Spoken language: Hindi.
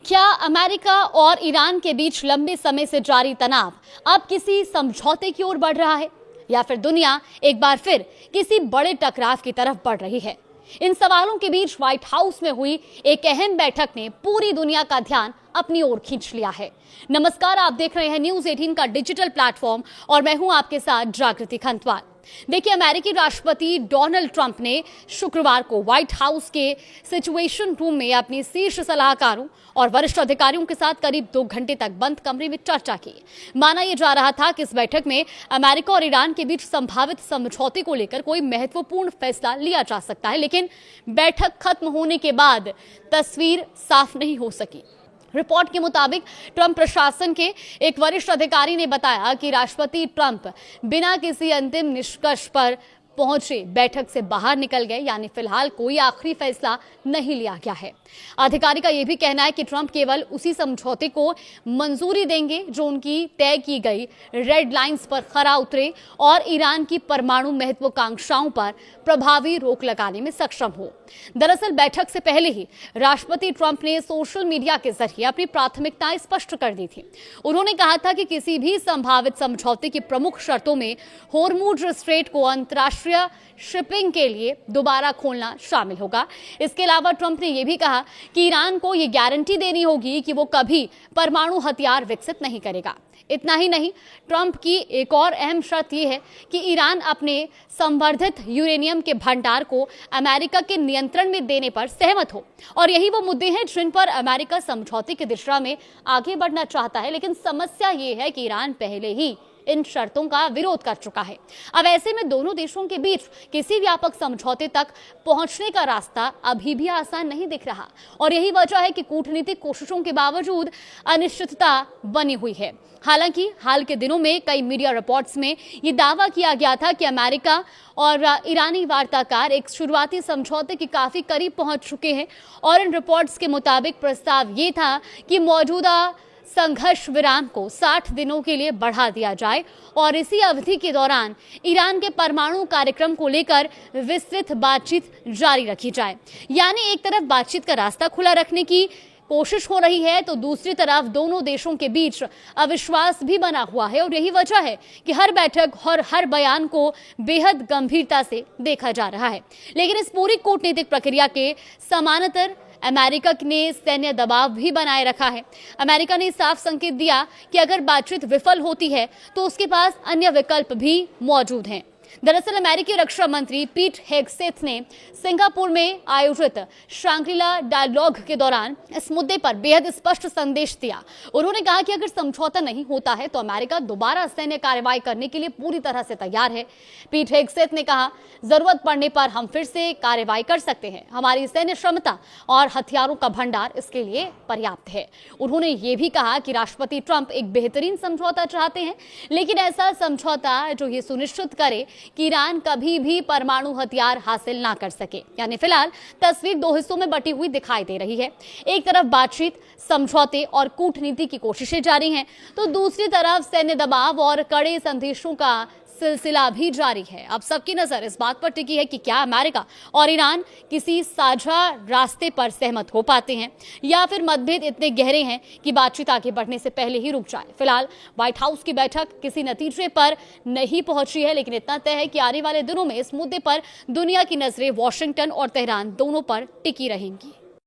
क्या अमेरिका और ईरान के बीच लंबे समय से जारी तनाव अब किसी समझौते की ओर बढ़ रहा है, या फिर दुनिया एक बार फिर किसी बड़े टकराव की तरफ बढ़ रही है? इन सवालों के बीच व्हाइट हाउस में हुई एक अहम बैठक ने पूरी दुनिया का ध्यान अपनी ओर खींच लिया है। नमस्कार, आप देख रहे हैं न्यूज 18 का डिजिटल प्लेटफॉर्म और मैं हूं आपके साथ जागृति खंतवाल। देखिए, अमेरिकी राष्ट्रपति डोनाल्ड ट्रंप ने शुक्रवार को व्हाइट हाउस के सिचुएशन रूम में अपनी शीर्ष सलाहकारों और वरिष्ठ अधिकारियों के साथ करीब 2 घंटे तक बंद कमरे में चर्चा की। माना यह जा रहा था कि इस बैठक में अमेरिका और ईरान के बीच संभावित समझौते को लेकर कोई महत्वपूर्ण फैसला लिया जा सकता है, लेकिन बैठक खत्म होने के बाद तस्वीर साफ नहीं हो सकी। रिपोर्ट के मुताबिक ट्रंप प्रशासन के एक वरिष्ठ अधिकारी ने बताया कि राष्ट्रपति ट्रंप बिना किसी अंतिम निष्कर्ष पर पहुंचे बैठक से बाहर निकल गए, यानी फिलहाल कोई आखिरी फैसला नहीं लिया गया है। अधिकारी का यह भी कहना है कि ट्रंप केवल उसी समझौते को मंजूरी देंगे जो उनकी तय की गई रेड लाइंस पर खरा उतरे और ईरान की परमाणु महत्वाकांक्षाओं पर प्रभावी रोक लगाने में सक्षम हो। दरअसल बैठक से पहले ही राष्ट्रपति ट्रंप ने सोशल मीडिया के जरिए अपनी प्राथमिकताएं स्पष्ट कर दी थी। उन्होंने कहा था कि किसी भी संभावित समझौते की प्रमुख शर्तों में होर्मुज स्ट्रेट को अंतर्राष्ट्रीय शिपिंग के लिए दोबारा खोलना शामिल होगा। इसके अलावा ट्रंप ने यह भी कहा कि ईरान को यह गारंटी देनी होगी कि वो कभी परमाणु हथियार विकसित नहीं करेगा। इतना ही नहीं, ट्रंप की एक और अहम शर्त यह है कि ईरान अपने संवर्धित यूरेनियम के भंडार को अमेरिका के नियंत्रण में देने पर सहमत हो। और यही वो मुद्दे हैं जिन पर अमेरिका समझौते की दिशा में आगे बढ़ना चाहता है, लेकिन समस्या ये है कि ईरान पहले ही इन शर्तों का विरोध कर चुका है। अब ऐसे में दोनों देशों के बीच किसी व्यापक समझौते तक पहुंचने का रास्ता अभी भी आसान नहीं दिख रहा, और यही वजह है कि कूटनीतिक कोशिशों के बावजूद अनिश्चितता बनी हुई है। हालांकि हाल के दिनों में कई मीडिया रिपोर्ट्स में ये दावा किया गया था कि अमेरिका और ईरानी वार्ताकार एक शुरुआती समझौते के काफी करीब पहुंच चुके हैं, और इन रिपोर्ट्स के मुताबिक प्रस्ताव ये था कि मौजूदा संघर्ष विराम को 60 दिनों के लिए बढ़ा दिया जाए और इसी अवधि के दौरान ईरान के परमाणु कार्यक्रम को लेकर विस्तृत बातचीत जारी रखी जाए। यानी एक तरफ बातचीत का रास्ता खुला रखने की कोशिश हो रही है, तो दूसरी तरफ दोनों देशों के बीच अविश्वास भी बना हुआ है, और यही वजह है कि हर बैठक और हर बयान को बेहद गंभीरता से देखा जा रहा है। लेकिन इस पूरी कूटनीतिक प्रक्रिया के समानांतर अमेरिका ने सैन्य दबाव भी बनाए रखा है। अमेरिका ने साफ संकेत दिया कि अगर बातचीत विफल होती है तो उसके पास अन्य विकल्प भी मौजूद हैं। दरअसल अमेरिकी रक्षा मंत्री पीट हेगसेथ ने सिंगापुर में आयोजित शांग्री-ला डायलॉग के दौरान इस मुद्दे पर बेहद स्पष्ट संदेश दिया। उन्होंने कहा कि अगर समझौता नहीं होता है तो अमेरिका दोबारा सैन्य कार्रवाई करने के लिए पूरी तरह से तैयार है। पीट हेगसेथ ने कहा, जरूरत पड़ने पर हम फिर से कार्रवाई कर सकते हैं। हमारी सैन्य क्षमता और हथियारों का भंडार इसके लिए पर्याप्त है। उन्होंने ये भी कहा कि राष्ट्रपति ट्रंप एक बेहतरीन समझौता चाहते हैं, लेकिन ऐसा समझौता जो ये सुनिश्चित करे कि ईरान कभी भी परमाणु हथियार हासिल ना कर सके। यानी फिलहाल तस्वीर 2 हिस्सों में बटी हुई दिखाई दे रही है। एक तरफ बातचीत, समझौते और कूटनीति की कोशिशें जारी हैं, तो दूसरी तरफ सैन्य दबाव और कड़े संदेशों का सिलसिला भी जारी है। अब सबकी नजर इस बात पर टिकी है कि क्या अमेरिका और ईरान किसी साझा रास्ते पर सहमत हो पाते हैं, या फिर मतभेद इतने गहरे हैं कि बातचीत आगे बढ़ने से पहले ही रुक जाए। फिलहाल व्हाइट हाउस की बैठक किसी नतीजे पर नहीं पहुंची है, लेकिन इतना तय है कि आने वाले दिनों में इस मुद्दे पर दुनिया की नजरें वाशिंगटन और तेहरान दोनों पर टिकी रहेंगी।